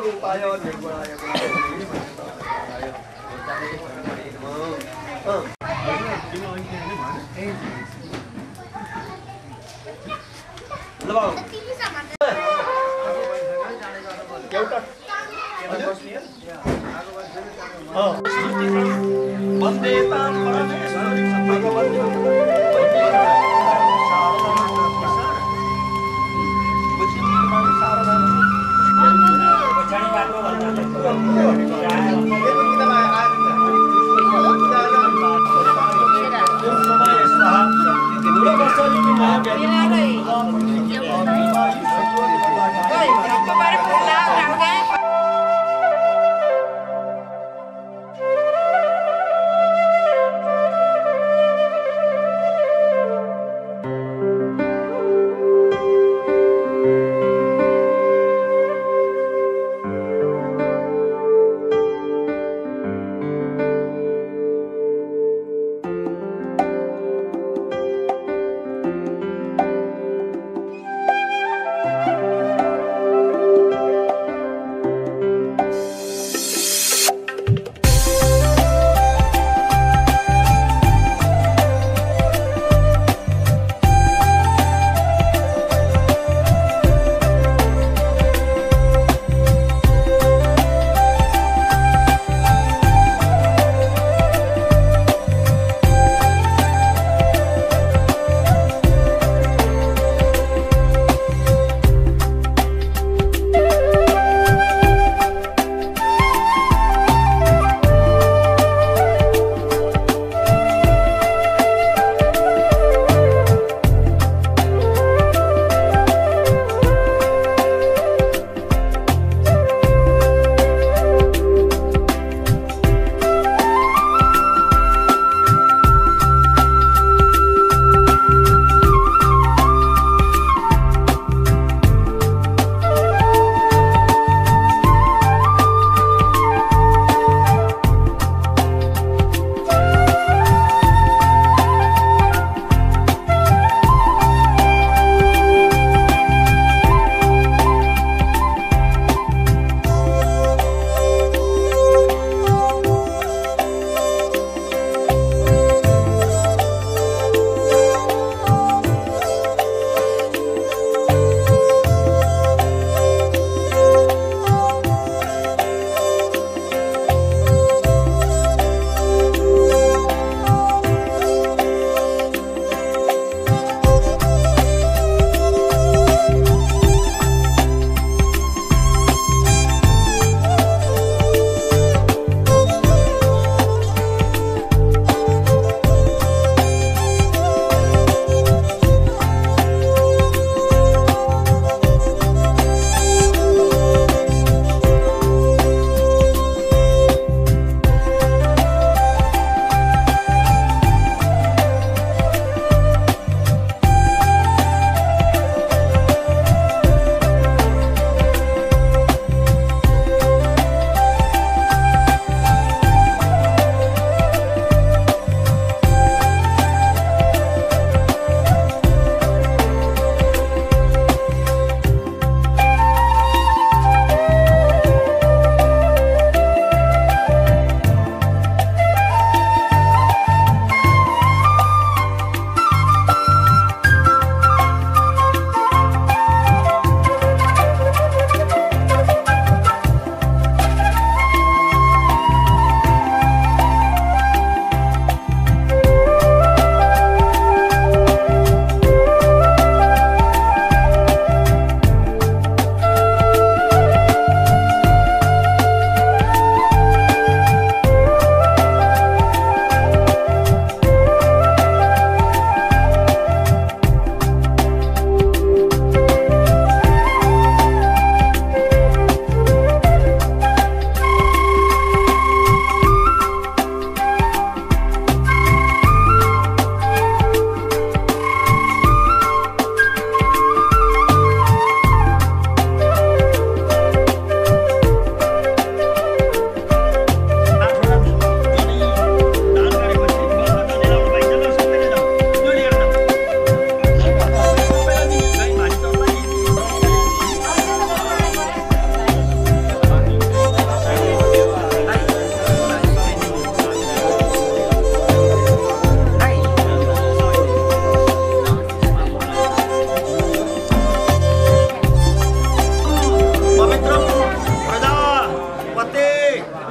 Ayo,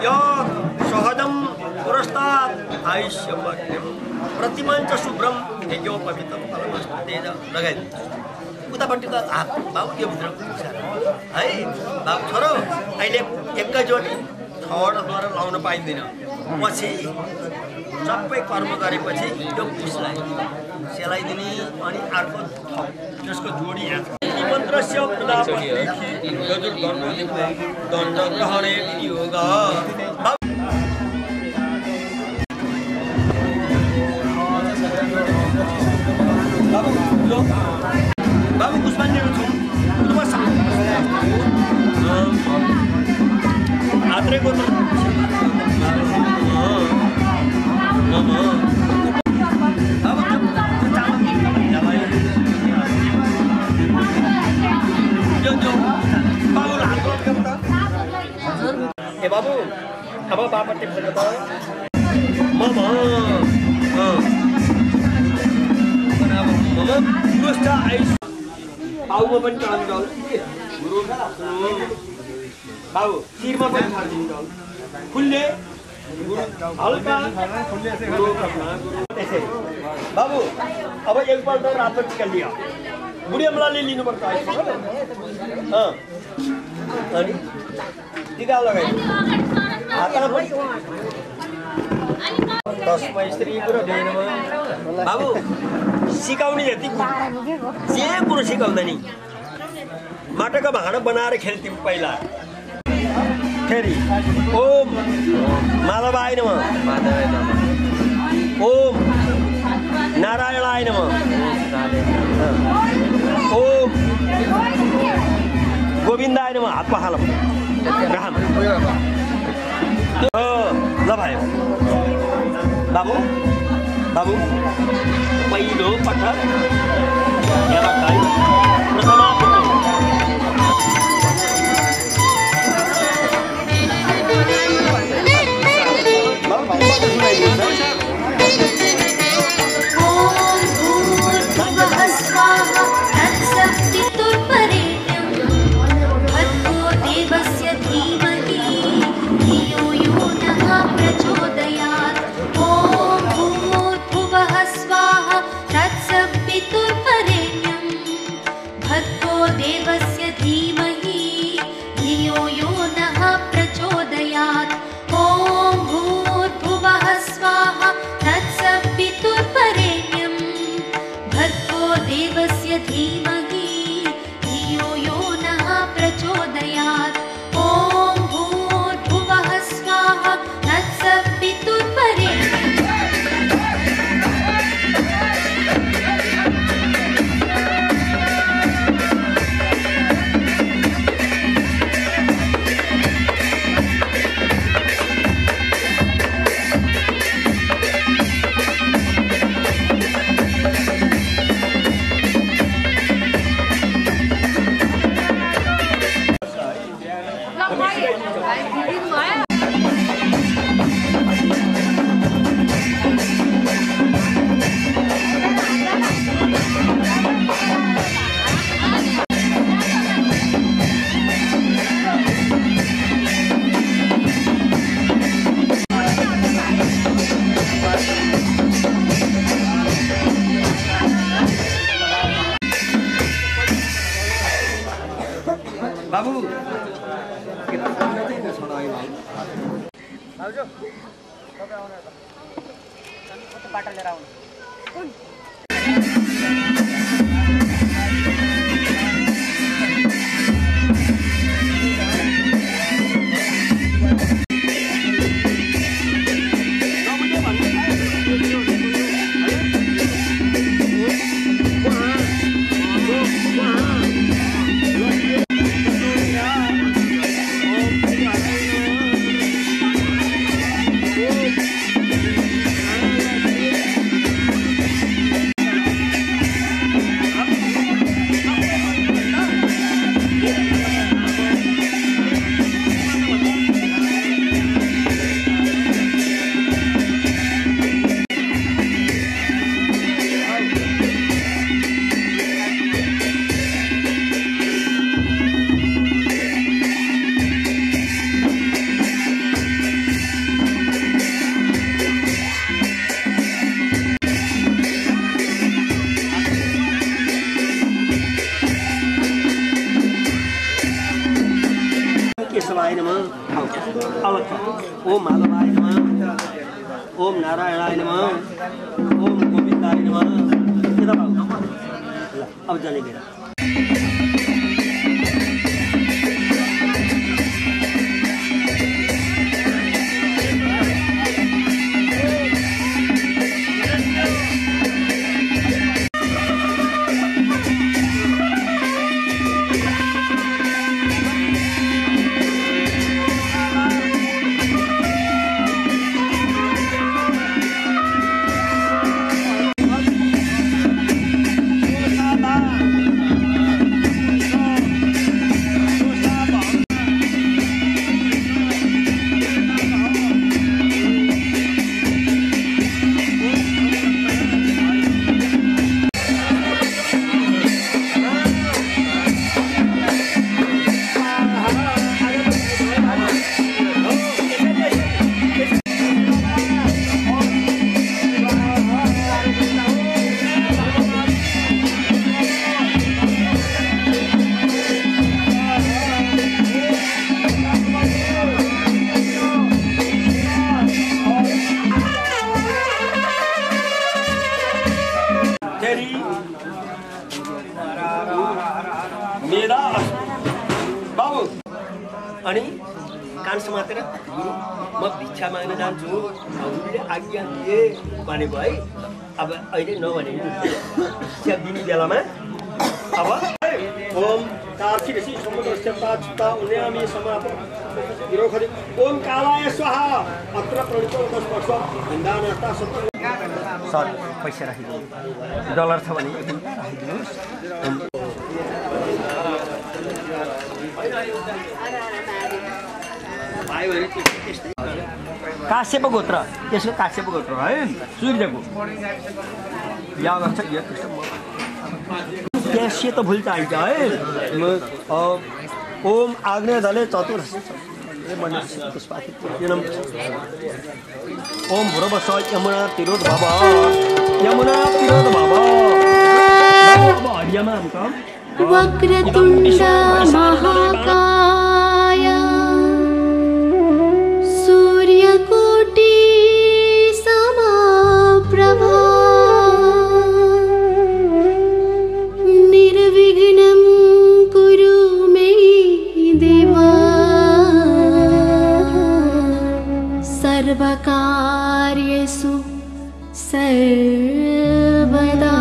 यो सहजम पुरस्तात् आयुष्यमग्निम प्रतिमञ्च शुभ्रम यज्ञोपवितम फलमस्तु तेज लगाइदिनु उतापट्टि त हात बाबु यो भित्र है बाबु छोरो अहिले एकैचोटि ठहरद्वारा लाउन पाइँदैन पछि सबै कर्म गरेपछि यो पुसलाई सेलाइदिने अनि अर्को थप त्यसको जोडी मन्त्रस्य प्रदापति दण्ड ग्रहणे योग बाबु पुष्पाञ्जली छु आत्रेको त ए बाबु अब बापट्टि फर्क त मम पुरस्ता आइस बाबुमा पनि चढाउनु बाबु शिरमा पनि छाडिदिनु डल फुलले हल्का बाबु अब एकपल्ट रातो टिका लियो बुढी अमलाले लिनुपर्छ अनि टिका लगाइदिनु हातमा पनि दसमा स्त्री कुरो दिएन बाबु सिकाउने जति जे कुरो सिकाउँदैन माटाको भाँडा बनाएर खेल्थ्यौँ पहिला फेरि ओम माधवाय नमः ओम नारायणाय नमः ओम गोविन्दाय नमः हात पखालम राम ल भयो बाबु बाबु पहिलो पटक यहाँबाट प्रथमा बाबु कितना समय चाहिए छोड़ा है भाई भाउजू तपाईं आउनु त कस्तो बाटो लिएर आउनु ओम माधवाय नमः, ओम नारायणाय नमः, ओम गोविंदाय नमः। कितना बाबू अब जाने मेरा मेरा बाबु अनि कान समातेर गुरु म भिक्षा माग्न जान्छु हजुरले आज्ञा दिए भनेको है। अब अहिले नभने भिक्षा दिने बेलामा अब ओम कार्तिकसी समुद्रस्य पाचता उन्यामी समाप विरोखरि ओम कालाय स्वाहा अत्र प्रणितो दशवर्ष हिन्दानता सत्य सर पैसा राखिदिनु डलर छ भने राखिदिनुहोस्। काश्यप गोत्र त्यसको काश्यप गोत्र है सूर्यको या गर्छ यो त्यसै त भुल चाहिन्छ है। ओम आग्नेय दले चतुर्थ ओम भुरवस यमुना तिरोध भव यमुना तिरोध भव हरियामा वक्रतुण्ड महाकाय सूर्यकोटि समप्रभा निर्विघ्नं कुरु मे देवा सर्वकार्येषु सर्वदा।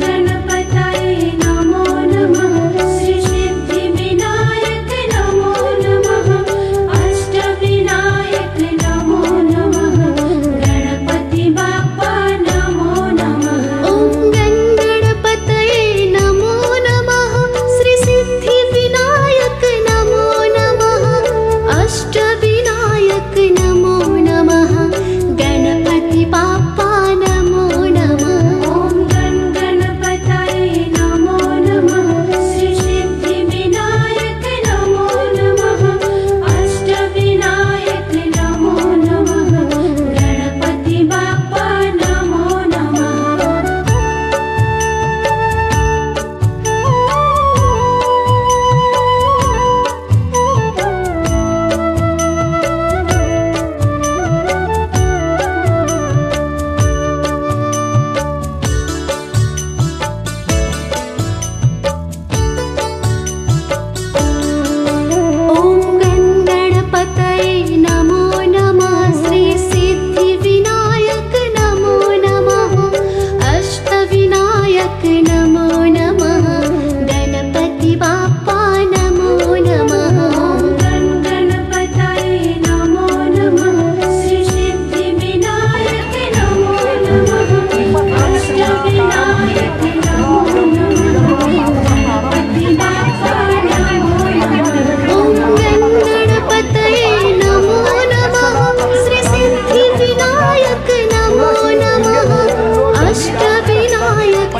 गणपतये नमो नमः श्री सिद्धिविनायक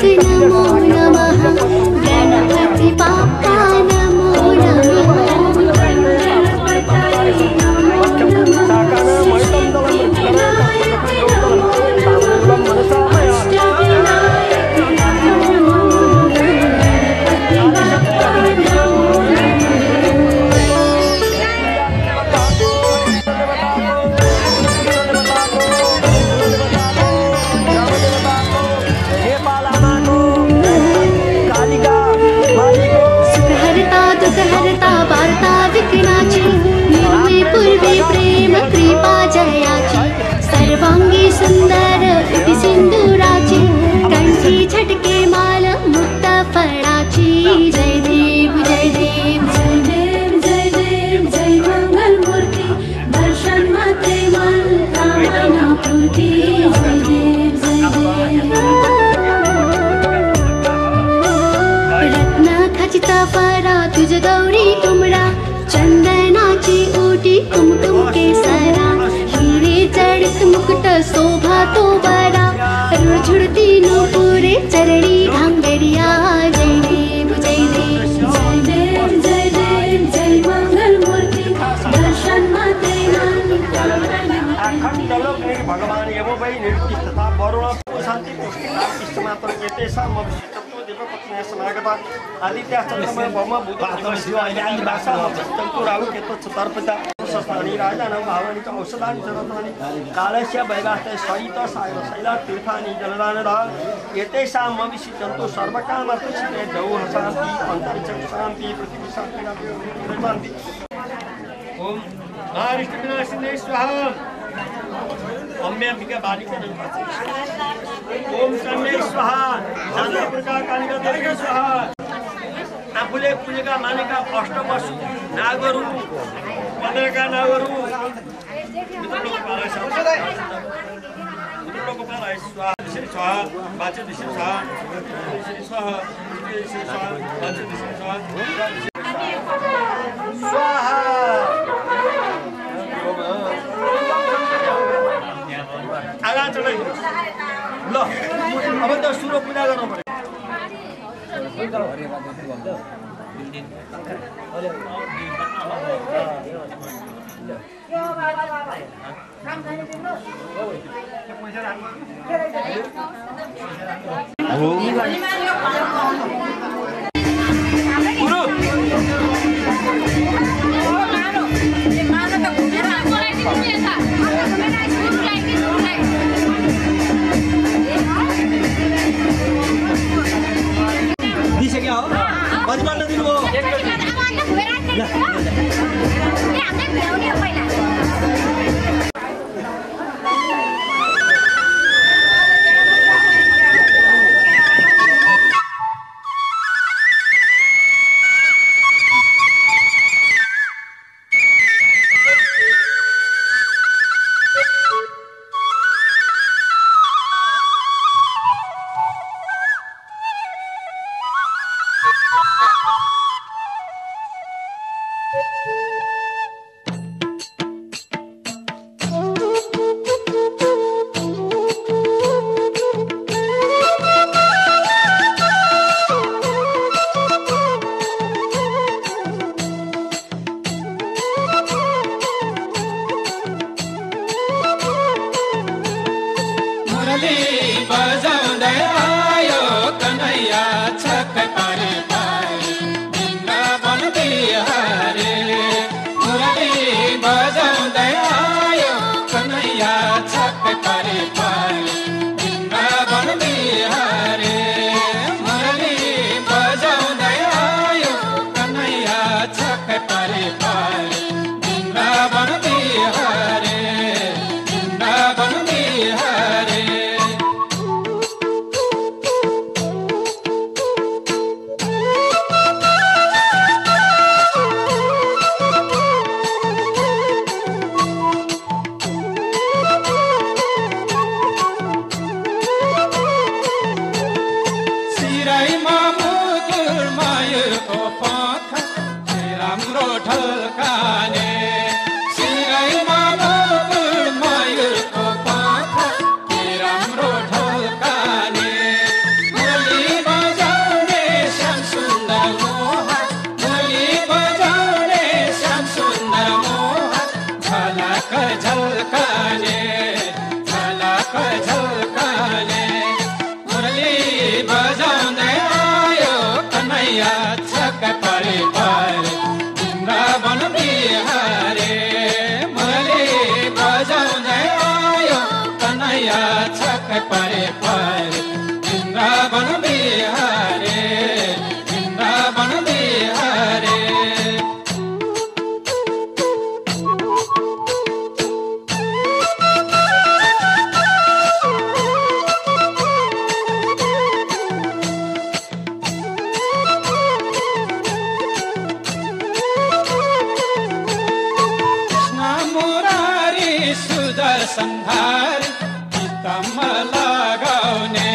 नमो नमः गणपति बाप्पा नमो सुखहर्ता वार्ता विघ्नाची निर्मे पूर्वे प्रेम कृपा जयाची सर्वांगी सुंदर उटी सिंदुराची कंठी झटके माल मुक्त फळाची जय देव जय देव जय देव जय देव जय मंगल मूर्ती दर्शन मात्रे मन कामना पूर्ती जय देव जय देव रत्न खचित परा तुझ गौरी तुमरा चंदनाची ओटी कुमकुम केसरा हिरे जडित मुकुट शोभा तो बरा रुझुडती नुपुरे चरणी धांगडिया जय देव जय देव जय देव जय देव जय मंगल मूर्ती दर्शन मात्रे अखण्ड लोक भगवान यमोभै निर्दिष्ट तथा वरुण शान्ति पुष्टि मात्र एतेषां मविष्यत्व देवपत्न्या समागता आदित्य चन्द्रमा भौम बुध शिव आदि भाषा चन्तु राहु केतु चतुर्पदा सस्तानि राजानां भावानि च औषधानि जनतानि कालस्य वैवाहते सहित सागर शैल तीर्थानि जनदानदा एतेषां मविष्यन्तु सर्वकामप्रचिते जौः शान्ति अन्तरिक्ष शान्ति पृथ्वी शान्ति ओम महाविष्णुविनाशिने स्वाहा अम्बिका बालिका ओम शम्ये स्वाहा शान्तिपुरका कालिका देवी स्वाहा आफूले पूजेका मानेका अष्टवसु नागहरू 15 का नागहरू स्वाहा दिशे स्वाहा बाचे दिशे स्वाहा दिशे स्वाहा दिशे स्वाहा बाचे दिशे स्वाहा स्वाहा आगा चढाइ ल अब त सुरो पूजा गर्नु पर्यो दिसक्यो हो कतिपल्ट दिनु हो वृन्दावन बिहारी वृन्दावन बिहारी संधार चित्तम लगाउने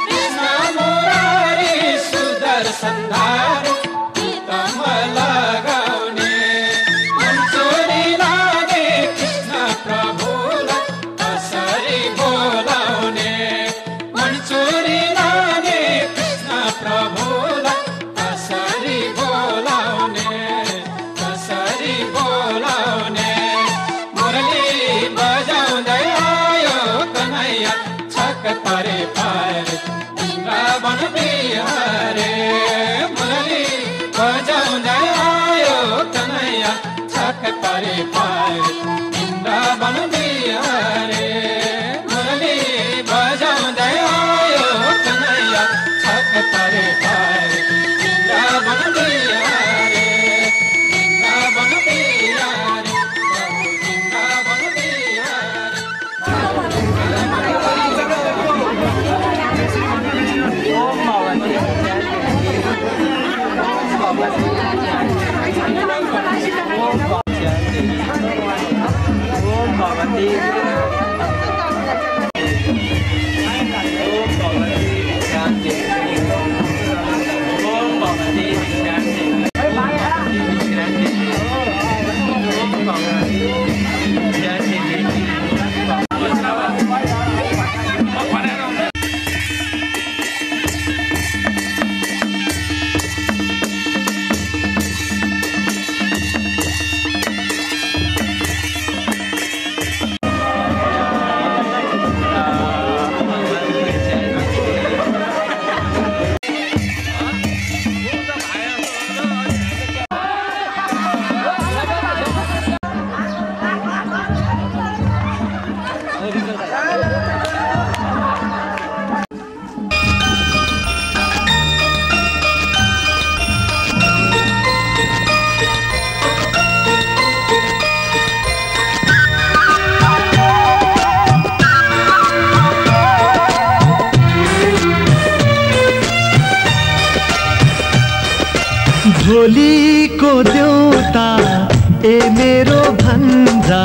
कृष्ण मुरारी सुदर संधार चित्तम लगाउने मन्चोरी लागे कृष्ण प्रभुलाई कसरी बोलाउने मन्चोरी लागे कृष्ण प्रभुलाई कसरी बोलाउने बजाउँदै आयो कन्हैया छक परे पार वृन्दावन बिहारी मुरली बजाउँदै आयो कन्हैया छक परे पार वृन्दावन बिहारी मुरली बजाउँदै आयो कन्हैया छक परे पार वृन्दावन बिहारी वृन्दावन बिहारी झोलीको देउता ए मेरो भन्जा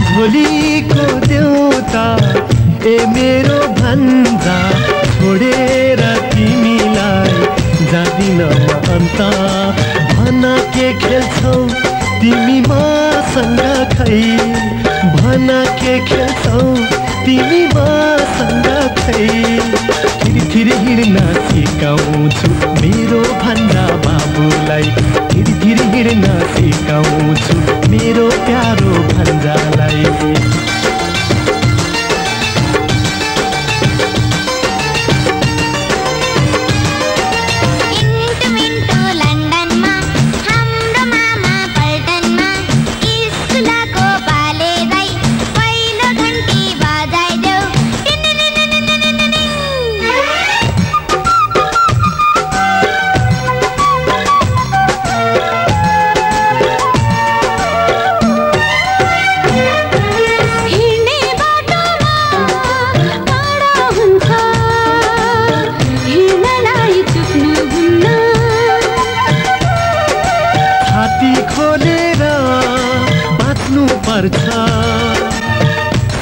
झोलीको देउता ए मेरो भन्जा छोडेर तिमीलाई जादिन अन्त भन के खेल्छौ तिमी मसँग खै भन के खेल्छौ तिमी मसँग खै धीरे हिँड्न सिकाउँछु मेरो भन्जा बाबुलाई धीरे हिँड्न सिकाउँछु मेरो प्यारो भन्जालाई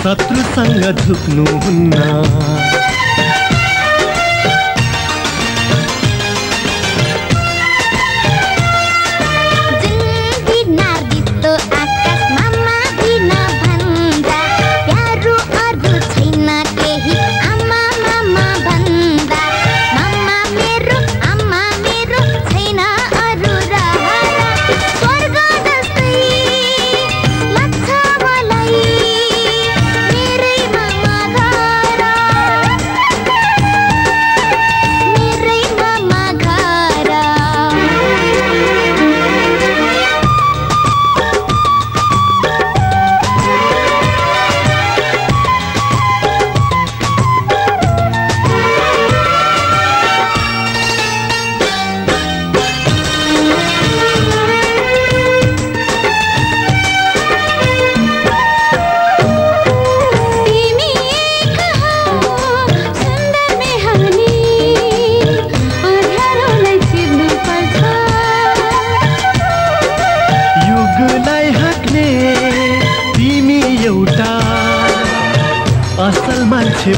शत्रुसँग झुक्नुहुन्न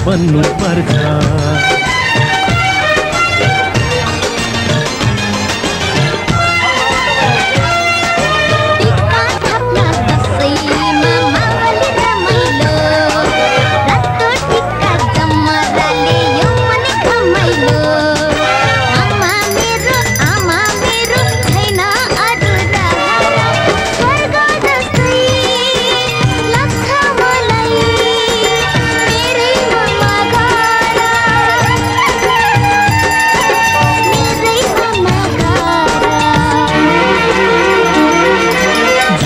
बन्नु पर्छ।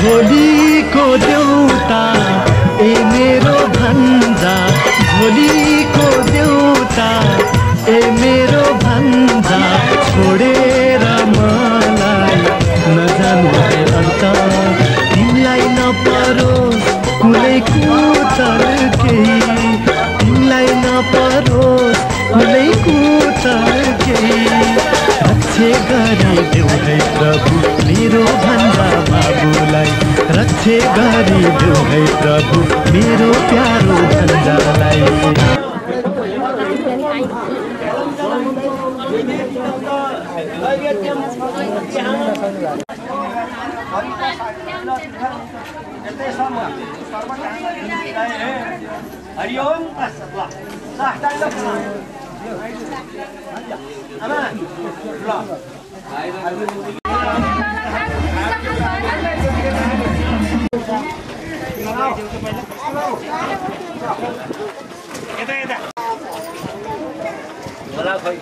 झोलीको देउता ए मेरो भन्जा, झोलीको देउता ए मेरो भन्जा, छोडेर मलाई नजानु अन्त। तिमीलाई नपरोस् कुनै कुचल केही, तिमीलाई नपरोस् कुनै कुचल केही। रक्षे गरिदेऊ है प्रभु मेरो भन्जा बाबुलाई, रक्षे गरिदेऊ है प्रभु मेरो प्यारो भन्जालाई। हरिओम तस्सत् साष्टाङ्ग आमा बोला खोइ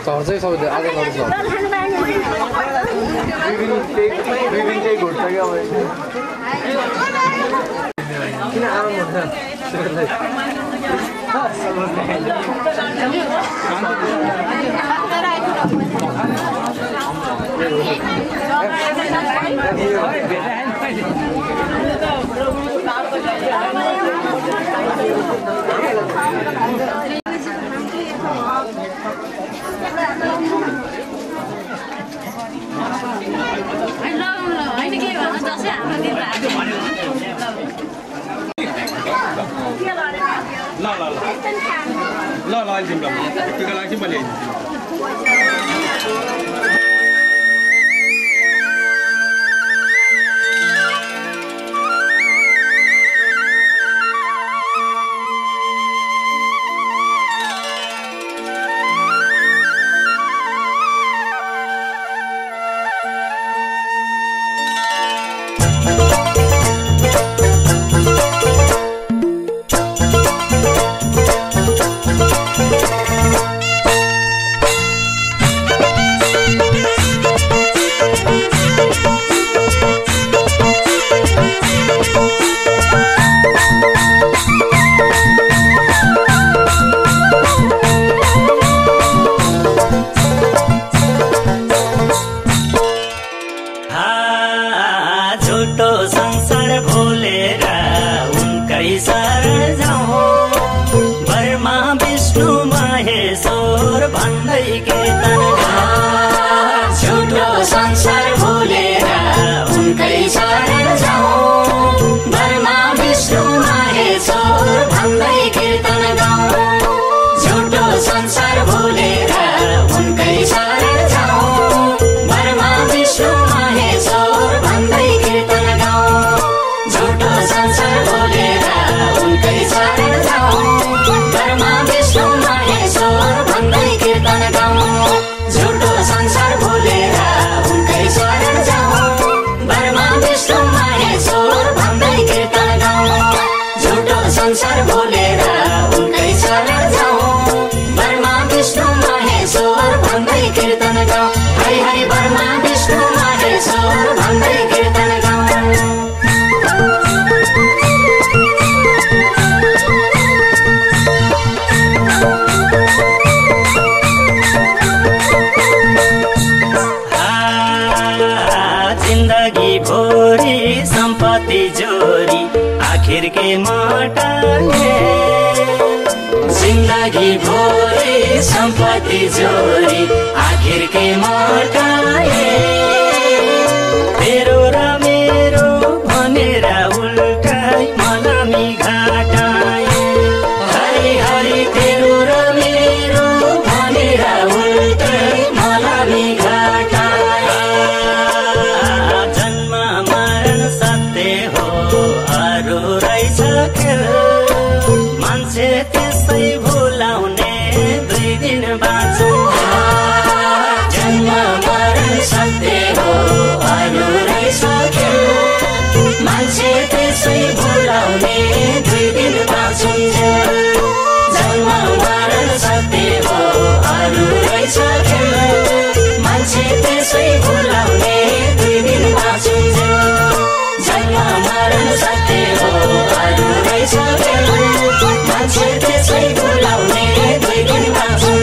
चर्चै सबै आगे गर्छ किन आराम ल एकछिन ल टिका लाग्छ मैले जिंदगी भोरे संपत्ति जोरी आखिर के मोटाए तेरो र मेरो भनेर उल्टाई मलामी घाटाए हरि हरि तेरो र मेरो भनेर उल्टाई मलामी घाटाए जन्म मरण सत्य हो अरू रहेछ खेल मान्छे त्यसै भुलाउने दुई दिन बाँचौँ जन्म मरण सत्य हो अरू रहेछ खेल मान्छे त्यसै भुलाउने दुई दिन बाँचौँ जन्म मरण सत्य हो अरू रहेछ खेल मान्छे त्यसै भुलाउने दुई दिन बाँचौँ जन्म मरण सत्य हो अरू रहेछ खेल मान्छे त्यसै भुलाउने दुई दिन बाँचौँ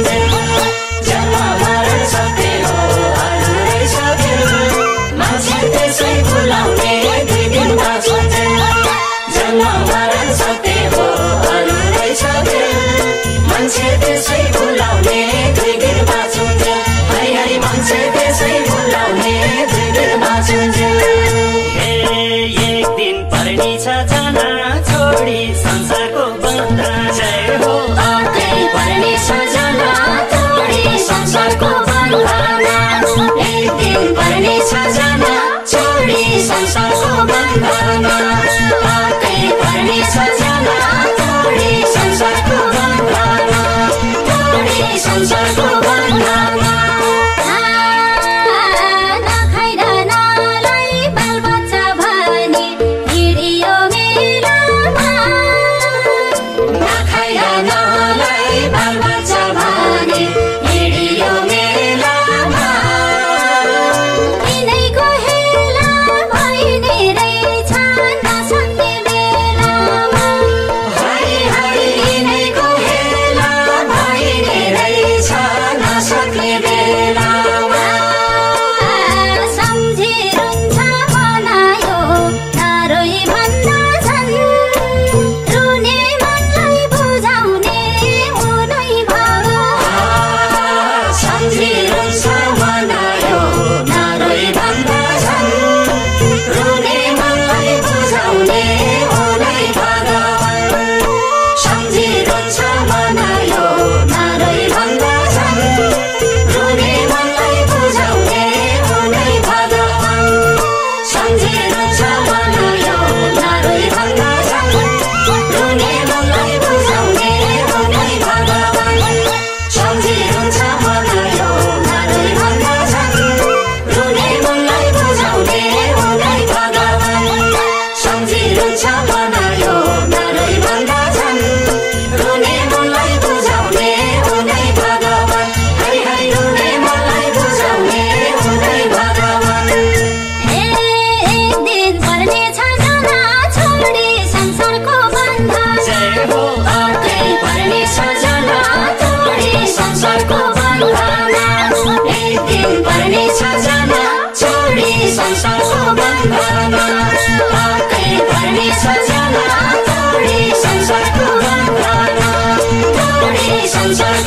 जन्म मरण सत्य हो अरू रहेछ खेल मान्छे त्यसै भुलाउने दुई दिन बाँचौँ जन्म मरण सत्य हो अरू रहेछ खेल मान्छे त्यसै भुलाउने दुई दिन बाँचौँ हरि हरि मान्छे त्यसै भुलाउने दुई दिन बाँचौँ एक दिन पर्ने छ जाना छोडी संसारको बन्दा जय हो आकै पर्ने छ जाना छोडी संसारको बन्दामा एक दिन पर्ने छ जाना छोडी संसारको बन्दामा आकै पर्ने छ जाना छोडी संसारको बन्दामा छोडी संसारको बन्दामा बाल बच्चा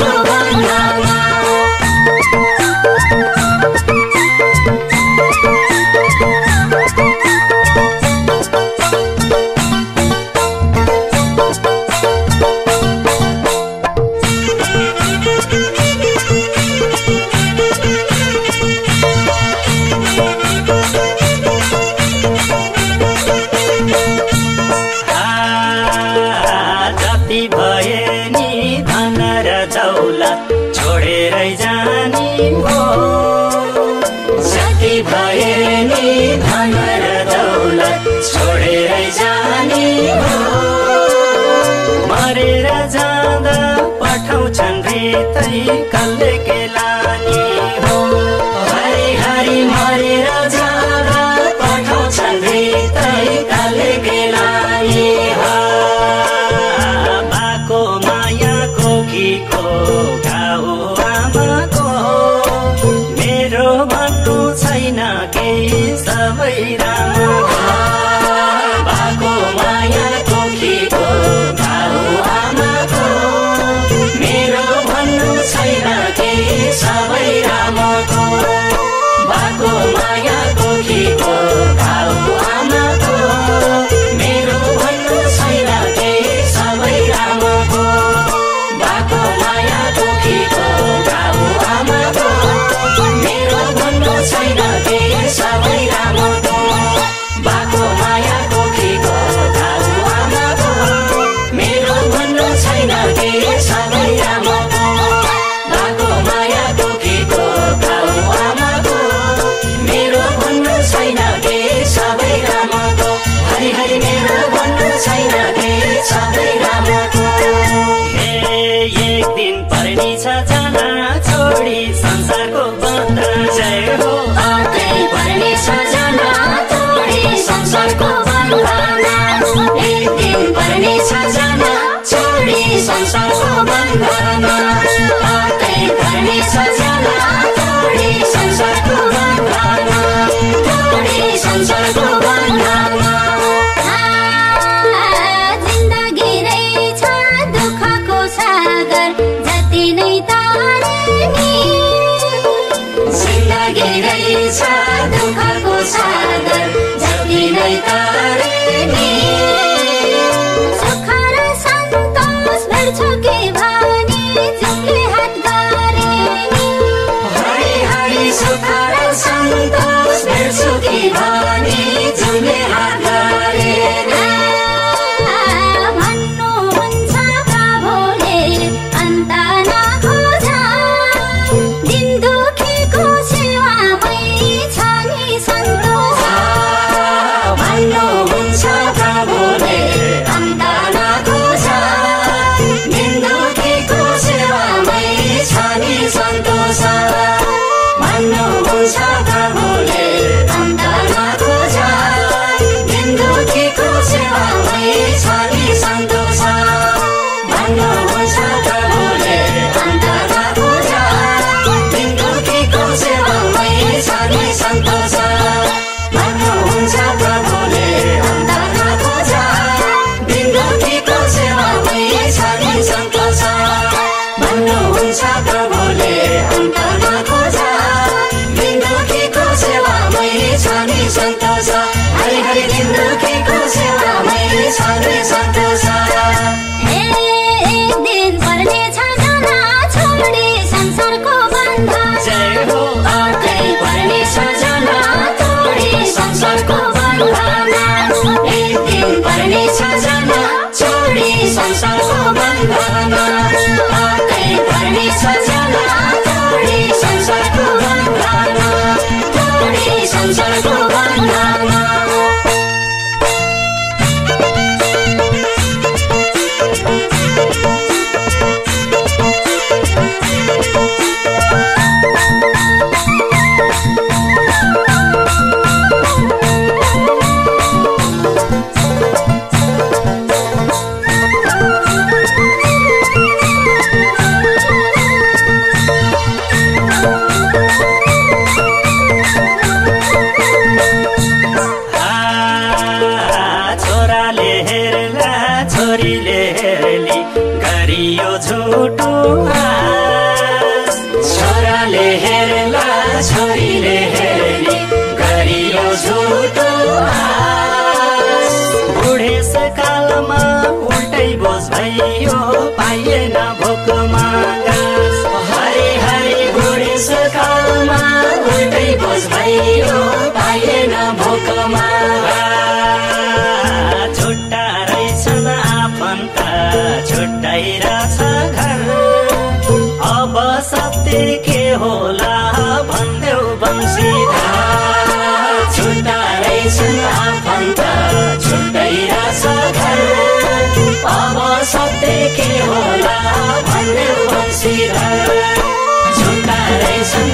संसारको बन्धनमा छोडेरै जाने हो जति भए नि धन र दौलत छोडेरै जाने हो मरेर जाँदा पठाउँछन् रितै कसले केलानी हो हरि हरि मरेर जाँदा पठाउँछन् रितै कसले केलानी हो बाको माया कोखीको मेरो भन्नु छैन केही सबै राम्रो बाको माया कोखीको घाउ आमाको मेरो भन्नु छैन केही सबै रामको बाको माया कोखीको घाउ आमाको मेरो भन्नु छैन केही सबै रामको बाको माया कोखीको घाउ आमाको मेरो भन्नु छैन केही सबै रामको बाको माया कोखीको घाउ आमाको मेरो भन्नु छैन केही सबै रामको बाको माया कोखीको घाउ आमाको मेरो भन्नु छैन केही सबै रामको हरि हरि मेरो भन्नु छैन केही सबै रामको एक दिन पर्ने छ जाना छोडी संसारको बन्धन जय हो आकै पर्ने छ जाना छोडी संसारको बन्धन एक दिन पर्ने छ जाना छोडी संसारको बन्धन आकै पर्ने छ जाना छोडी संसारको बन्धन छोडी संसारको बन्धन जिन्दगी रहेछ दुःखको सागर जति नै तारे नि जिन्दगी रहेछ दुःखको सागर जति नै तारे नि सुख र सन्तोष भेट्छु कि भनी जुमले हात गरे नि हरि हरि सुख र सन्तोष भेट्छु कि भनी जुमले हात गरे नि भन्नुहुन्छ प्रभुले अन्त नखोज दिन दुखीको सेवामै छ नि सन्तोष भन्नुहुन्छ प्रभुले अन्त नखोज दिन दुखीको सेवामै छ नि सन्तोष भन्नुहुन्छ प्रभुले अन्त नखोज दिन दुखीको सेवामै छ नि सन्तोष भन्नुहुन्छ प्रभुले अन्त नखोज दिन दुखीको सेवामै छ नि सन्तोष भन्नुहुन्छ प्रभुले अन्त नखोज दिन दुखीको सेवामै छ नि सन्तोष भन्नुहुन्छ प्रभुले अन्त नखोज दिन दुखीको सेवामै छ नि सन्तोष हरि हरि दिन दुखीको सेवामै छ नि सन्तोष एक दिन पर्ने छ जाना छोडी संसारको बन्धन जय हो आकै पर्ने छ जाना छोडी संसारको बन्धन एक दिन पर्ने छ जाना छोडी संसारको बन्धन आकै पर्ने छ जाना छोडी संसारको बन्धन छोडी संसारको बन्धन छोरीले हेर्ली गरियो झुटो सत्य के होला भन्देऊ बंशीधर छुट्टा रहेछन् आफन्त छुट्टै रहेछ घर अब सत्य के होला भन्देऊ बंशीधर छुट्टा रहेछन्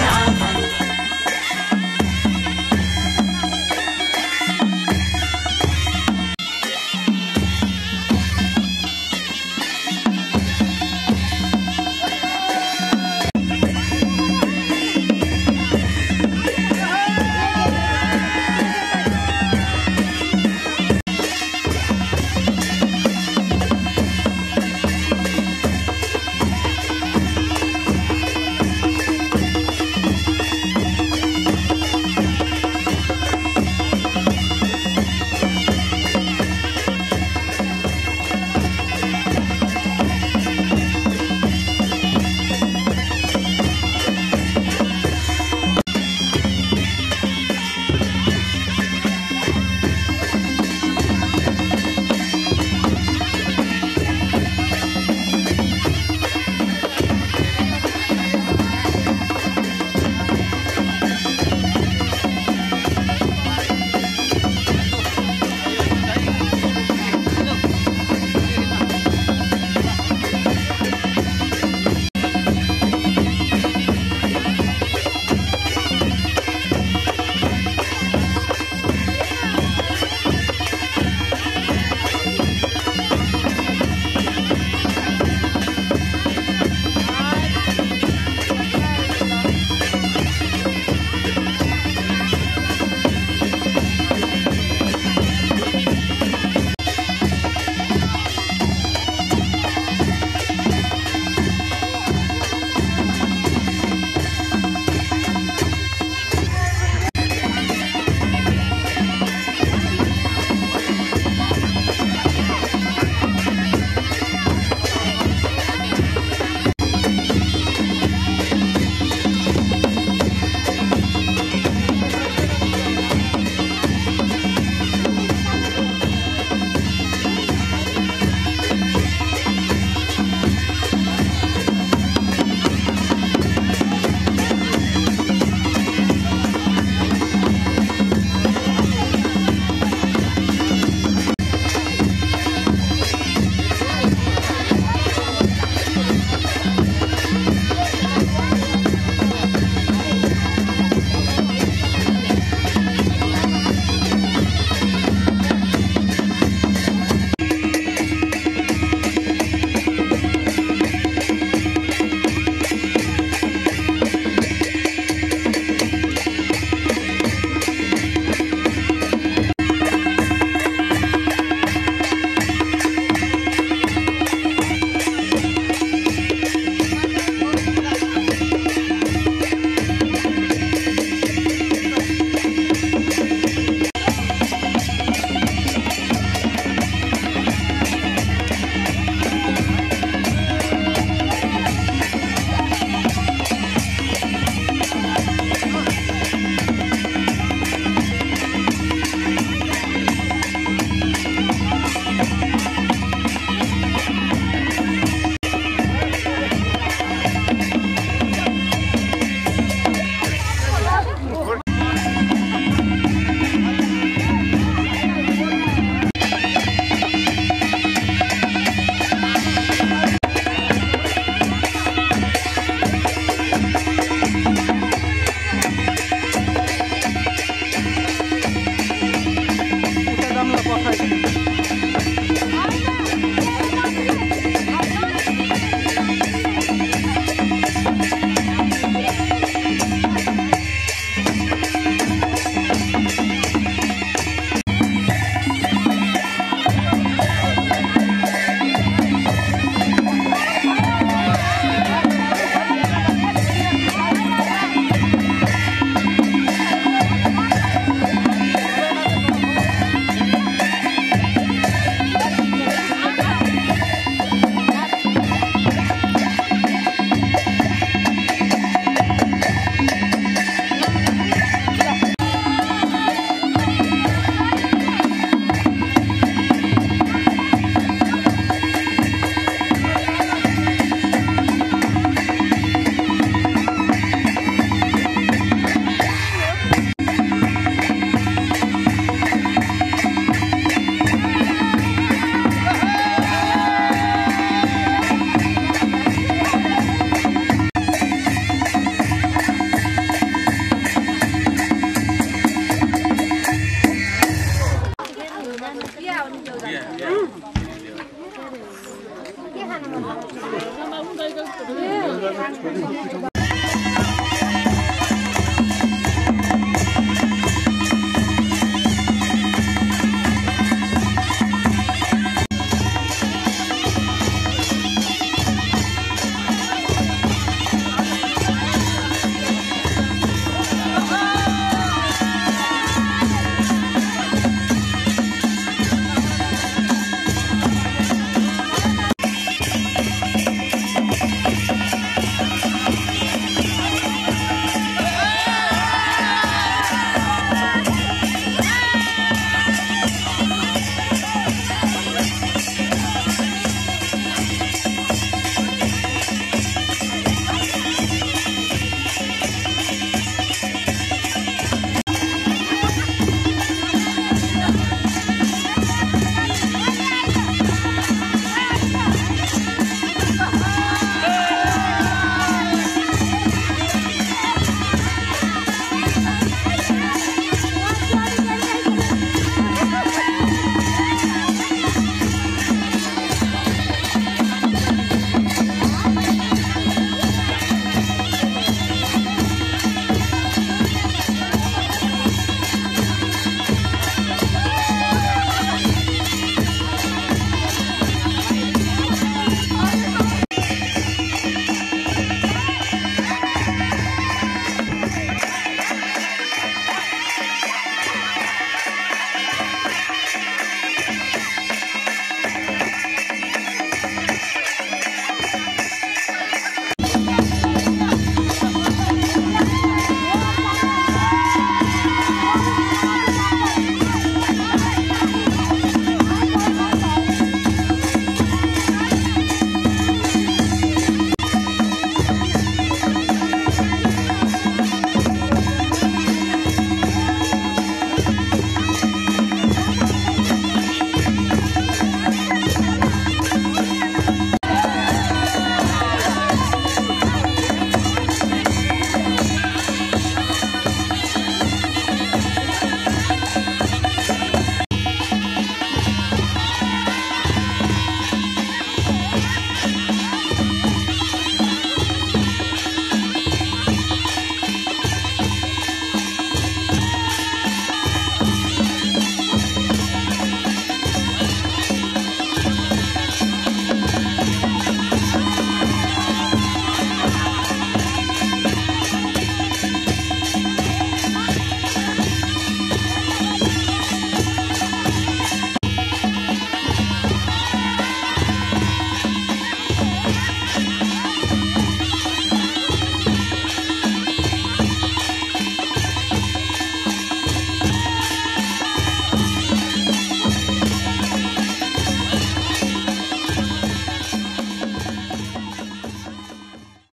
गर्दै